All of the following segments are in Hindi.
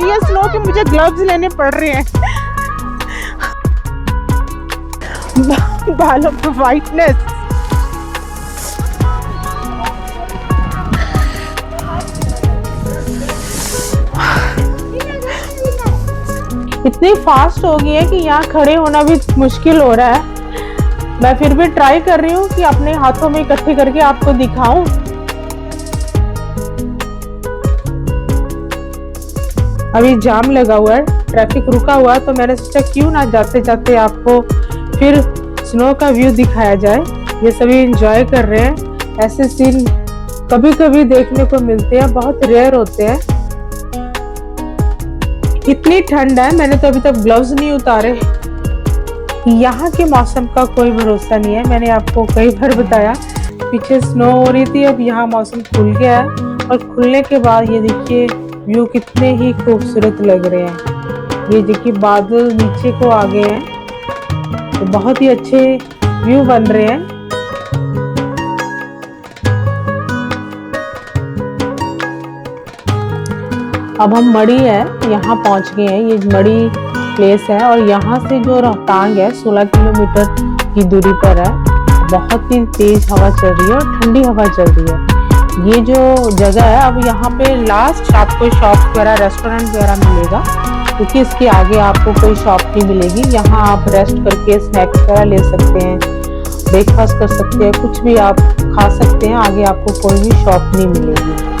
ये स्नो के मुझे ग्लव्स लेने पड़ रहे हैं। बालों पर वाइटनेस। इतनी फास्ट हो गई है कि यहाँ खड़े होना भी मुश्किल हो रहा है। मैं फिर भी ट्राई कर रही हूँ कि अपने हाथों में इकट्ठे करके आपको दिखाऊं। अभी जाम लगा हुआ है, ट्रैफिक रुका हुआ है, तो मैंने सोचा क्यों ना जाते जाते आपको फिर स्नो का व्यू दिखाया जाए। ये सभी एंजॉय कर रहे हैं। ऐसे सीन कभी कभी देखने को मिलते हैं, बहुत रेयर होते हैं। इतनी ठंड है, मैंने तो अभी तक ग्लव्स नहीं उतारे। यहाँ के मौसम का कोई भरोसा नहीं है। मैंने आपको कई बार बताया, पीछे स्नो हो रही थी, अब यहाँ मौसम खुल गया है और खुलने के बाद ये देखिए व्यू कितने ही खूबसूरत लग रहे हैं। ये देखिए बादल नीचे को आ गए हैं, तो बहुत ही अच्छे व्यू बन रहे हैं। अब हम मड़ी है यहाँ पहुंच गए हैं। ये मड़ी प्लेस है और यहाँ से जो रोहतांग है 16 किलोमीटर की दूरी पर है। बहुत ही तेज हवा चल रही है और ठंडी हवा चल रही है। ये जो जगह है, अब यहाँ पे लास्ट आपको शॉप वगैरह, रेस्टोरेंट वगैरह मिलेगा, क्योंकि इसके आगे आपको कोई शॉप नहीं मिलेगी। यहाँ आप रेस्ट करके स्नैक्स वगैरह ले सकते हैं, ब्रेकफास्ट कर सकते हैं, कुछ भी आप खा सकते हैं। आगे आपको कोई भी शॉप नहीं मिलेगी।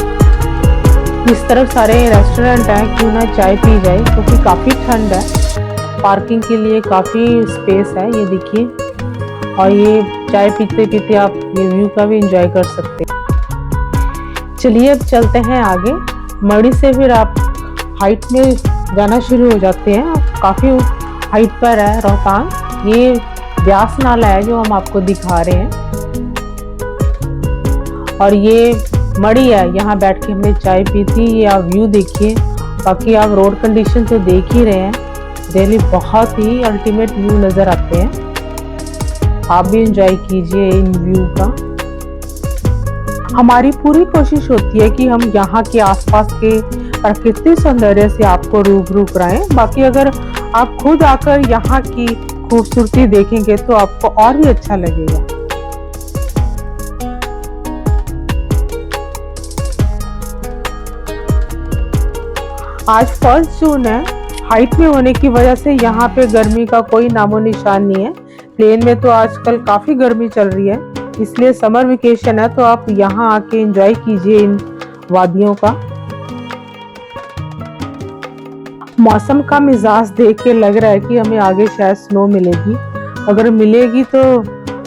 इस तरफ सारे रेस्टोरेंट हैं, क्यों ना चाय पी जाए, क्योंकि काफ़ी ठंड है। पार्किंग के लिए काफ़ी स्पेस है, ये देखिए। और ये चाय पीते पीते आप ये व्यू का भी एंजॉय कर सकते हैं। चलिए अब चलते हैं आगे। मड़ी से फिर आप हाइट में जाना शुरू हो जाते हैं। काफ़ी हाइट पर है रोहतांग। ये ब्यास नाला है जो हम आपको दिखा रहे हैं, और ये मड़ी है। यहाँ बैठ के हमने चाय पी थी। ये आप व्यू देखिए। बाकी आप रोड कंडीशन तो देख ही रहे हैं, रियली बहुत ही अल्टीमेट व्यू नज़र आते हैं। आप भी एंजॉय कीजिए इन व्यू का। हमारी पूरी कोशिश होती है कि हम यहाँ के आसपास के प्राकृतिक सौंदर्य से आपको रूबरू कराएं। बाकी अगर आप खुद आकर यहाँ की खूबसूरती देखेंगे तो आपको और भी अच्छा लगेगा। आज 1 जून है। हाइट में होने की वजह से यहाँ पे गर्मी का कोई नामो निशान नहीं है। प्लेन में तो आजकल काफी गर्मी चल रही है, इसलिए समर वेकेशन है, तो आप यहाँ आके एंजॉय कीजिए इन वादियों का। मौसम का मिजाज देख के लग रहा है कि हमें आगे शायद स्नो मिलेगी। अगर मिलेगी तो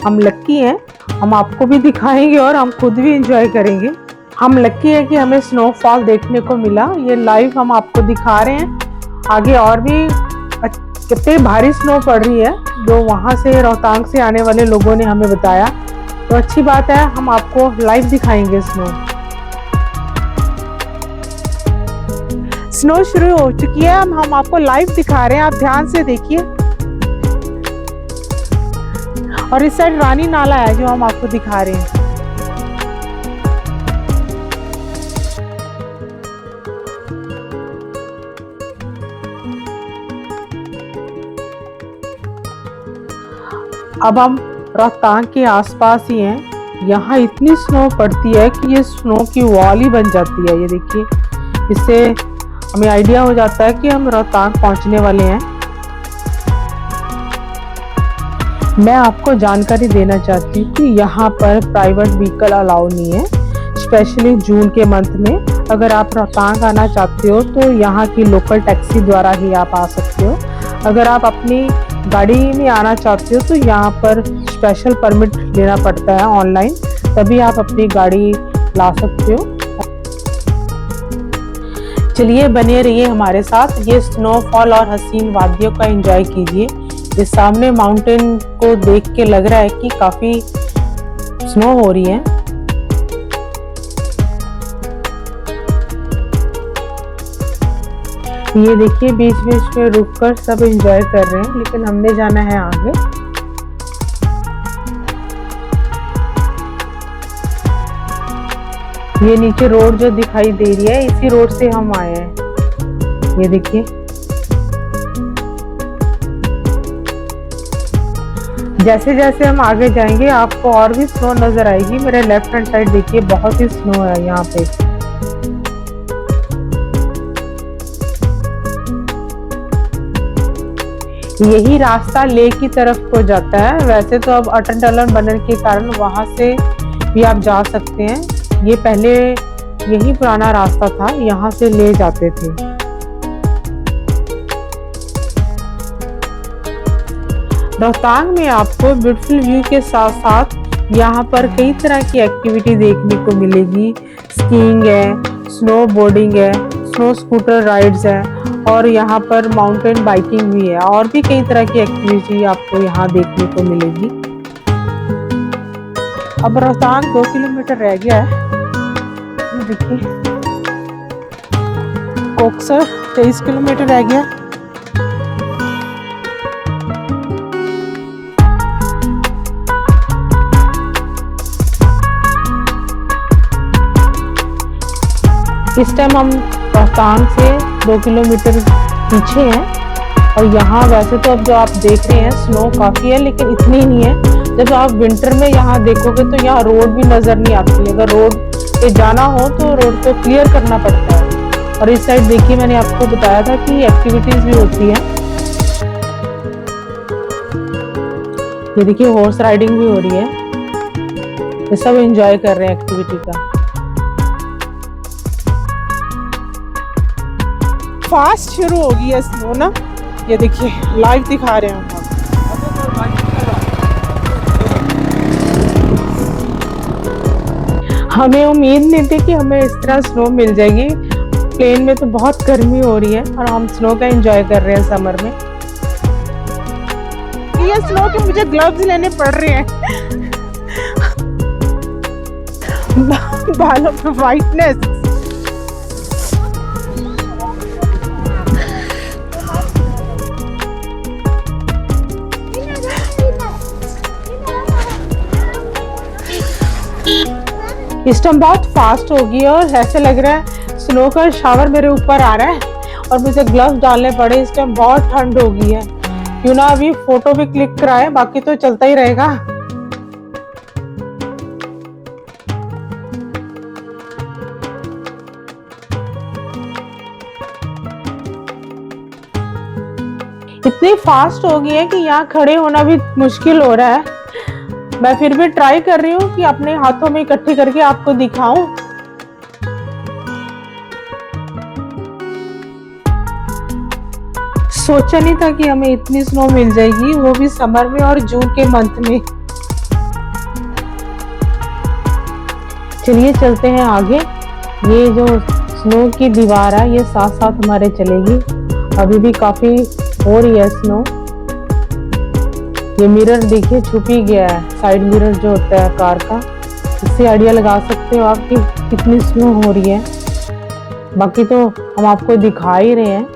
हम लक्की हैं, हम आपको भी दिखाएंगे और हम खुद भी एंजॉय करेंगे। हम लक्की है कि हमें स्नोफॉल देखने को मिला। ये लाइव हम आपको दिखा रहे हैं। आगे और भी कितनी भारी स्नो पड़ रही है, जो वहाँ से रोहतांग से आने वाले लोगों ने हमें बताया। तो अच्छी बात है, हम आपको लाइव दिखाएंगे स्नो। स्नो शुरू हो चुकी है, हम आपको लाइव दिखा रहे हैं। आप ध्यान से देखिए। और इस साइड रानी नाला है जो हम आपको दिखा रहे हैं। अब हम रोहतांग के आसपास ही हैं। यहाँ इतनी स्नो पड़ती है कि ये स्नो की वॉल ही बन जाती है। ये देखिए, इससे हमें आइडिया हो जाता है कि हम रोहतांग पहुँचने वाले हैं। मैं आपको जानकारी देना चाहती हूँ कि यहाँ पर प्राइवेट व्हीकल अलाउ नहीं है, स्पेशली जून के मंथ में। अगर आप रोहतांग आना चाहते हो तो यहाँ की लोकल टैक्सी द्वारा ही आप आ सकते हो। अगर आप अपनी गाड़ी में आना चाहते हो तो यहाँ पर स्पेशल परमिट लेना पड़ता है ऑनलाइन, तभी आप अपनी गाड़ी ला सकते हो। चलिए बने रहिए हमारे साथ। ये स्नोफॉल और हसीन वादियों का एंजॉय कीजिए। ये सामने माउंटेन को देख के लग रहा है कि काफी स्नो हो रही है। ये देखिए, बीच बीच में रुककर सब एंजॉय कर रहे हैं, लेकिन हमने जाना है आगे। ये नीचे रोड जो दिखाई दे रही है, इसी रोड से हम आए हैं। ये देखिए, जैसे जैसे हम आगे जाएंगे आपको और भी स्नो नजर आएगी। मेरे लेफ्ट हैंड साइड देखिए बहुत ही स्नो है यहाँ पे। यही रास्ता लेक की तरफ को जाता है। वैसे तो अब अटल टनल बनने के कारण वहां से भी आप जा सकते हैं। ये पहले यही पुराना रास्ता था, यहाँ से ले जाते थे। रोहतांग में आपको ब्यूटीफुल व्यू के साथ साथ यहाँ पर कई तरह की एक्टिविटी देखने को मिलेगी। स्कीइंग है, स्नो बोर्डिंग है, स्नो स्कूटर राइड्स है और यहाँ पर माउंटेन बाइकिंग भी है और भी कई तरह की एक्टिविटी आपको यहाँ देखने को मिलेगी। अब रोहतांग 2 किलोमीटर रह गया है। देखिए कोकसर 23 किलोमीटर रह गया। इस टाइम हम रोहतांग से 2 किलोमीटर पीछे हैं और यहाँ वैसे तो अब जो आप देख रहे हैं स्नो काफी है, लेकिन इतनी नहीं है। जब आप विंटर में यहाँ देखोगे तो यहाँ रोड भी नजर नहीं आती। अगर रोड पे जाना हो तो रोड को क्लियर करना पड़ता है। और इस साइड देखिए, मैंने आपको बताया था कि एक्टिविटीज भी होती है। ये देखिए हॉर्स राइडिंग भी हो रही है। ये सब एंजॉय कर रहे हैं एक्टिविटी का। फास्ट शुरू हो गई है स्नो ना, ये देखिए लाइव दिखा रहे हैं हम। हमें उम्मीद नहीं थी कि हमें इस तरह स्नो मिल जाएगी। प्लेन में तो बहुत गर्मी हो रही है और हम स्नो का एंजॉय कर रहे हैं समर में। ये स्नो के मुझे ग्लव्स लेने पड़ रहे हैं। बालों पे वाइटनेस। इस टाइम बहुत फास्ट होगी और ऐसे लग रहा है स्नो का शावर मेरे ऊपर आ रहा है और मुझे ग्लव्स डालने पड़े। इस टाइम बहुत ठंड हो गई है। क्यों ना अभी फोटो भी क्लिक कराए, बाकी तो चलता ही रहेगा। इतनी फास्ट हो गई है कि यहाँ खड़े होना भी मुश्किल हो रहा है। मैं फिर भी ट्राई कर रही हूँ कि अपने हाथों में इकट्ठी करके आपको दिखाऊं। सोचा नहीं था कि हमें इतनी स्नो मिल जाएगी, वो भी समर में और जून के मंथ में। चलिए चलते हैं आगे। ये जो स्नो की दीवार है ये साथ साथ हमारे चलेगी। अभी भी काफी हो रही है स्नो। ये मिरर देखिए छुप ही गया है, साइड मिरर जो होता है कार का। इससे आइडिया लगा सकते हो आप कि कितनी स्नो हो रही है। बाकी तो हम आपको दिखा ही रहे हैं।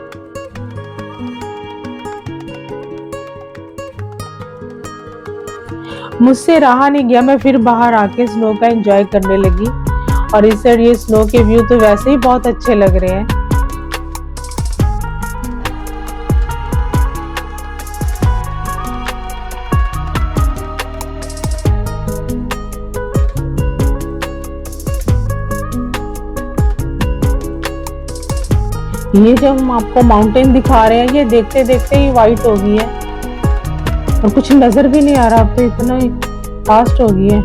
मुझसे रहा नहीं गया, मैं फिर बाहर आके स्नो का एंजॉय करने लगी। और इस साइड ये स्नो के व्यू तो वैसे ही बहुत अच्छे लग रहे हैं। ये जो हम आपको माउंटेन दिखा रहे हैं ये देखते देखते ही वाइट हो गई है और कुछ नजर भी नहीं आ रहा। अब तो इतना ही फास्ट हो गई है।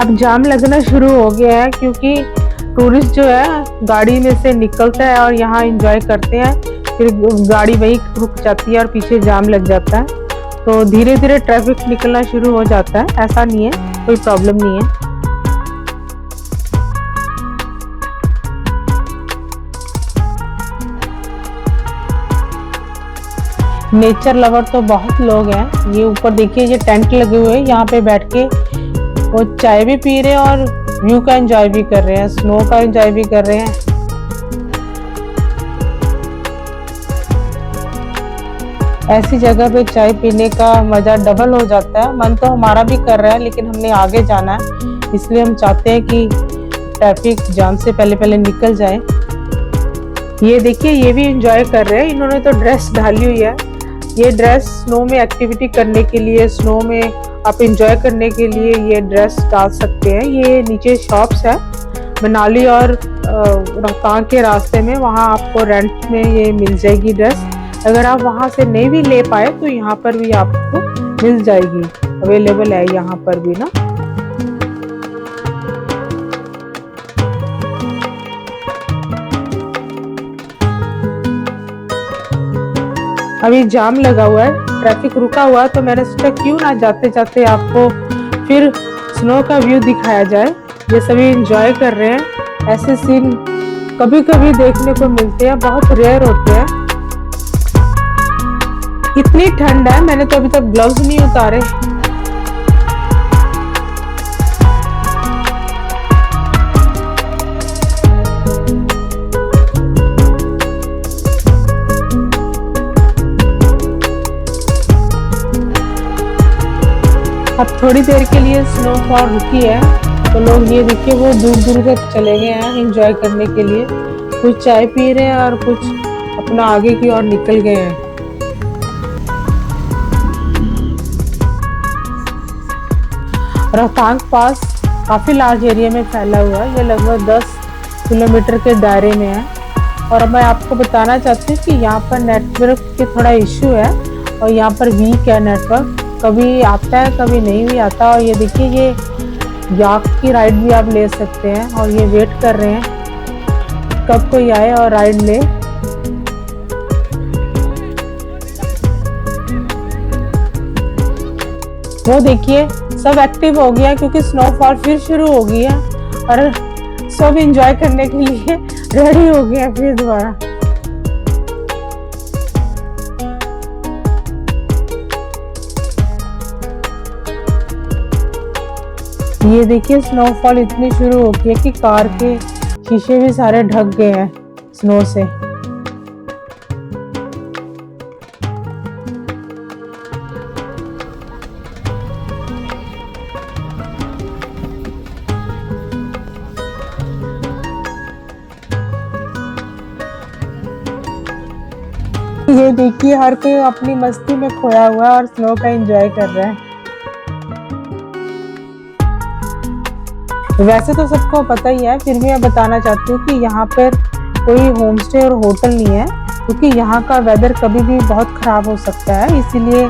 अब जाम लगना शुरू हो गया है क्योंकि टूरिस्ट जो है गाड़ी में से निकलता है और यहाँ एंजॉय करते हैं, फिर गाड़ी वहीं रुक जाती है और पीछे जाम लग जाता है। तो धीरे धीरे ट्रैफिक निकलना शुरू हो जाता है। ऐसा नहीं है, कोई प्रॉब्लम नहीं है। नेचर लवर तो बहुत लोग हैं। ये ऊपर देखिए ये टेंट लगे हुए हैं, यहाँ पे बैठ के वो चाय भी पी रहे हैं और व्यू का एंजॉय भी कर रहे हैं, स्नो का एंजॉय भी कर रहे हैं। ऐसी जगह पे चाय पीने का मजा डबल हो जाता है। मन तो हमारा भी कर रहा है लेकिन हमने आगे जाना है, इसलिए हम चाहते हैं कि ट्रैफिक जाम से पहले पहले निकल जाए। ये देखिए ये भी एंजॉय कर रहे हैं, इन्होंने तो ड्रेस डाली हुई है। ये ड्रेस स्नो में एक्टिविटी करने के लिए, स्नो में आप एंजॉय करने के लिए ये ड्रेस डाल सकते हैं। ये नीचे शॉप्स है मनाली और रोहतांग के रास्ते में, वहाँ आपको रेंट में ये मिल जाएगी ड्रेस। अगर आप वहाँ से नहीं भी ले पाए तो यहाँ पर भी आपको मिल जाएगी, अवेलेबल है यहाँ पर भी ना। अभी जाम लगा हुआ है, ट्रैफिक रुका हुआ है, तो मैंने सोचा क्यों ना जाते जाते आपको फिर स्नो का व्यू दिखाया जाए। ये सभी एंजॉय कर रहे हैं। ऐसे सीन कभी कभी देखने को मिलते हैं, बहुत रेयर होते हैं। इतनी ठंड है, मैंने तो अभी तक ग्लव्स नहीं उतारे। अब थोड़ी देर के लिए स्नोफॉल रुकी है, तो लोग ये देखिए वो दूर दूर तक चले गए हैं एंजॉय करने के लिए। कुछ चाय पी रहे हैं और कुछ अपना आगे की ओर निकल गए हैं। रोहतांग पास काफी लार्ज एरिया में फैला हुआ है, ये लगभग 10 किलोमीटर के दायरे में है। और मैं आपको बताना चाहती हूँ कि यहाँ पर नेटवर्क के थोड़ा इश्यू है और यहाँ पर वीक है नेटवर्क, कभी आता है कभी नहीं भी आता। और ये देखिए ये याक की राइड भी आप ले सकते हैं, और ये वेट कर रहे हैं कब कोई आए और राइड ले। वो देखिए सब एक्टिव हो गया क्योंकि स्नोफॉल फिर शुरू हो गई है और सब एंजॉय करने के लिए रेडी हो गए हैं फिर दोबारा। ये देखिए स्नोफॉल इतनी शुरू हो गई है कि कार के शीशे भी सारे ढक गए हैं स्नो से। ये देखिए हर कोई अपनी मस्ती में खोया हुआ है और स्नो का एंजॉय कर रहा है। वैसे तो सबको पता ही है, फिर भी मैं बताना चाहती हूँ कि यहाँ पर कोई होमस्टे और होटल नहीं है, क्योंकि यहाँ का वेदर कभी भी बहुत खराब हो सकता है। इसीलिए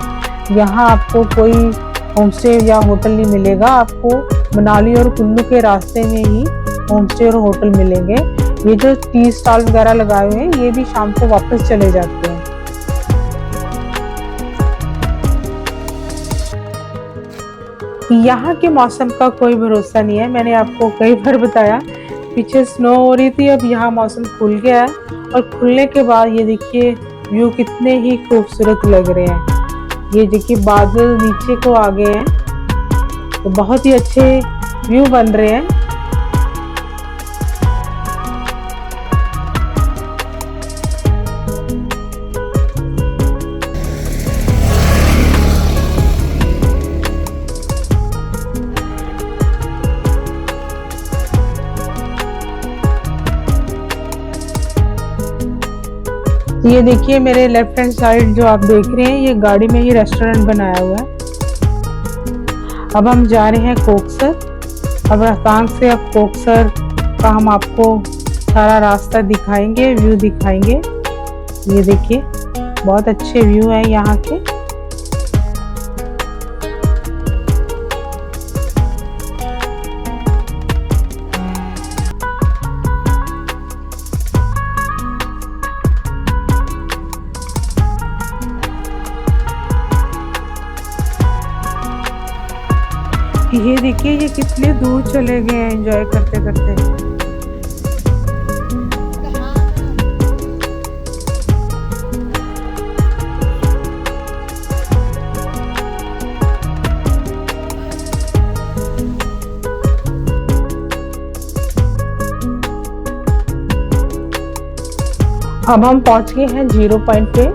यहाँ आपको कोई होमस्टे या होटल नहीं मिलेगा। आपको मनाली और कुल्लू के रास्ते में ही होमस्टे और होटल मिलेंगे। ये जो टी स्टॉल वगैरह लगाए हुए हैं ये भी शाम को वापस चले जाते हैं। यहाँ के मौसम का कोई भरोसा नहीं है, मैंने आपको कई बार बताया। पीछे स्नो हो रही थी, अब यहाँ मौसम खुल गया है और खुलने के बाद ये देखिए व्यू कितने ही खूबसूरत लग रहे हैं। ये देखिए बादल नीचे को आ गए हैं, तो बहुत ही अच्छे व्यू बन रहे हैं। ये देखिए मेरे लेफ्ट हैंड साइड जो आप देख रहे हैं, ये गाड़ी में ही रेस्टोरेंट बनाया हुआ है। अब हम जा रहे हैं कोकसर। अब रोहतांग से अब कोकसर का हम आपको सारा रास्ता दिखाएंगे, व्यू दिखाएंगे। ये देखिए बहुत अच्छे व्यू है यहाँ के। ये देखिए ये कितने दूर चले गए हैं एंजॉय करते करते। अब हम पहुंच गए हैं 0 पॉइंट पे।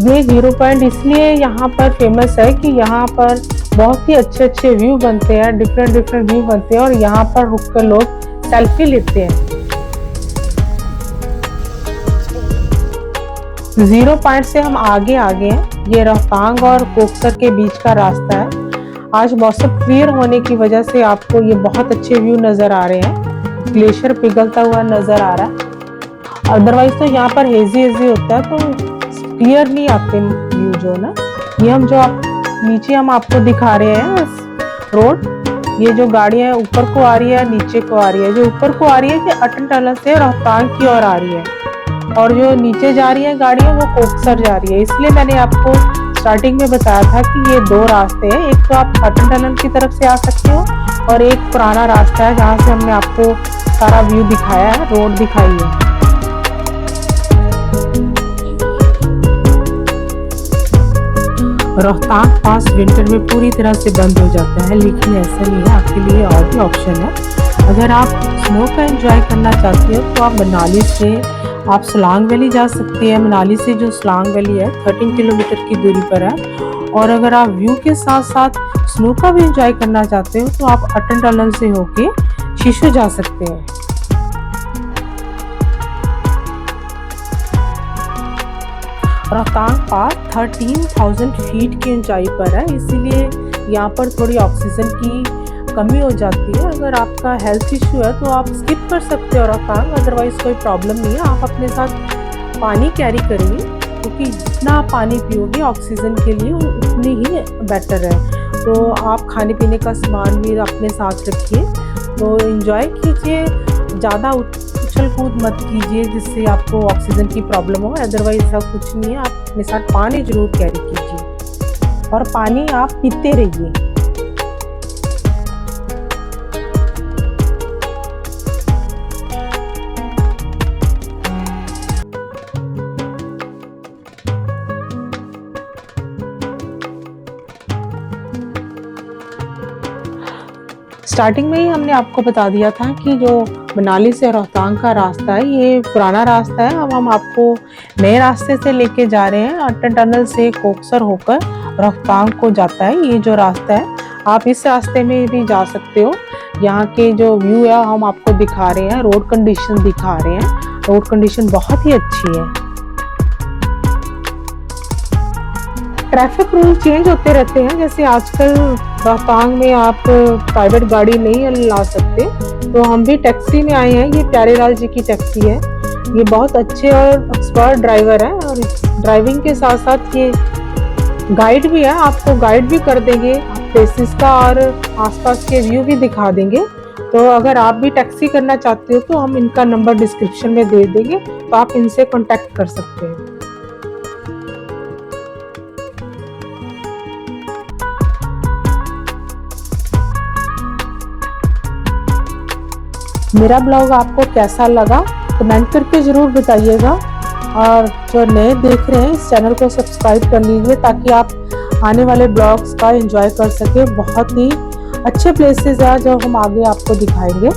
ये जीरो पॉइंट इसलिए यहाँ पर फेमस है कि यहाँ पर बहुत ही अच्छे अच्छे व्यू बनते हैं, डिफरेंट व्यू बनते हैं और यहाँ पर रुक कर लोग सेल्फी लेते हैं। जीरो पॉइंट से हम आगे हैं। ये रोहतांग और कोकसर के बीच का रास्ता है। आज मौसम क्लियर होने की वजह से आपको ये बहुत अच्छे व्यू नजर आ रहे हैं। ग्लेशियर पिघलता हुआ नजर आ रहा है। अदरवाइज तो यहाँ पर हेजी होता है तो क्लियर नहीं आते व्यू जो ना। ये हम जो नीचे हम आपको दिखा रहे हैं रोड, ये जो गाड़ियां ऊपर को आ रही है नीचे को आ रही है। जो ऊपर को आ रही है ये अटन टनल से रोहतांग की ओर आ रही है और जो नीचे जा रही है गाड़ियां वो कोकसर जा रही है। इसलिए मैंने आपको स्टार्टिंग में बताया था कि ये दो रास्ते हैं। एक तो आप अटन टनल की तरफ से आ सकते हो और एक पुराना रास्ता है जहाँ से हमने आपको सारा व्यू दिखाया है, रोड दिखाई है। रोहतांग पास विंटर में पूरी तरह से बंद हो जाता है, लेकिन ऐसा नहीं है, आपके लिए और भी ऑप्शन है। अगर आप स्नो का एंजॉय करना चाहते हो तो आप मनाली से आप सोलांग वैली जा सकते हैं। मनाली से जो सोलांग वैली है 13 किलोमीटर की दूरी पर है। और अगर आप व्यू के साथ साथ स्नो का भी एंजॉय करना चाहते हो तो आप अटन टनल से होके शिशु जा सकते हैं। रोहतांग पास 13,000 फीट की ऊंचाई पर है, इसीलिए यहाँ पर थोड़ी ऑक्सीजन की कमी हो जाती है। अगर आपका हेल्थ इशू है तो आप स्किप कर सकते हो रोहतांग, अदरवाइज कोई प्रॉब्लम नहीं है। आप अपने साथ पानी कैरी करिए, क्योंकि जितना आप पानी पियोगे ऑक्सीजन के लिए उतनी ही बेटर है। तो आप खाने पीने का सामान भी अपने साथ रखिए। तो एंजॉय कीजिए, ज़्यादा उछल कूद मत कीजिए जिससे आपको ऑक्सीजन की प्रॉब्लम हो। अदरवाइज ऐसा कुछ नहीं है, आप अपने साथ पानी जरूर कैरी कीजिए और पानी आप पीते रहिए। स्टार्टिंग में ही हमने आपको बता दिया था कि जो मनाली से रोहतांग का रास्ता है ये पुराना रास्ता है। अब हम आपको नए रास्ते से लेके जा रहे हैं। अटन टनल से कोकसर होकर रोहतांग को जाता है ये जो रास्ता है। आप इस रास्ते में भी जा सकते हो। यहाँ के जो व्यू है हम आपको दिखा रहे हैं, रोड कंडीशन दिखा रहे हैं। रोड कंडीशन बहुत ही अच्छी है। ट्रैफिक रूल चेंज होते रहते हैं, जैसे आजकल रोहतांग में आप प्राइवेट गाड़ी नहीं ला सकते, तो हम भी टैक्सी में आए हैं। ये प्यारे लाल जी की टैक्सी है। ये बहुत अच्छे और एक्सपर्ट ड्राइवर है और ड्राइविंग के साथ साथ ये गाइड भी है, आपको गाइड भी कर देंगे, प्लेसेस का और आसपास के व्यू भी दिखा देंगे। तो अगर आप भी टैक्सी करना चाहते हो तो हम इनका नंबर डिस्क्रिप्शन में दे देंगे, तो आप इनसे कॉन्टैक्ट कर सकते हैं। मेरा ब्लॉग आपको कैसा लगा कमेंट करके ज़रूर बताइएगा। और जो नए देख रहे हैं इस चैनल को सब्सक्राइब कर लीजिए ताकि आप आने वाले ब्लॉग्स का एंजॉय कर सकें। बहुत ही अच्छे प्लेसेस हैं जो हम आगे आपको दिखाएंगे।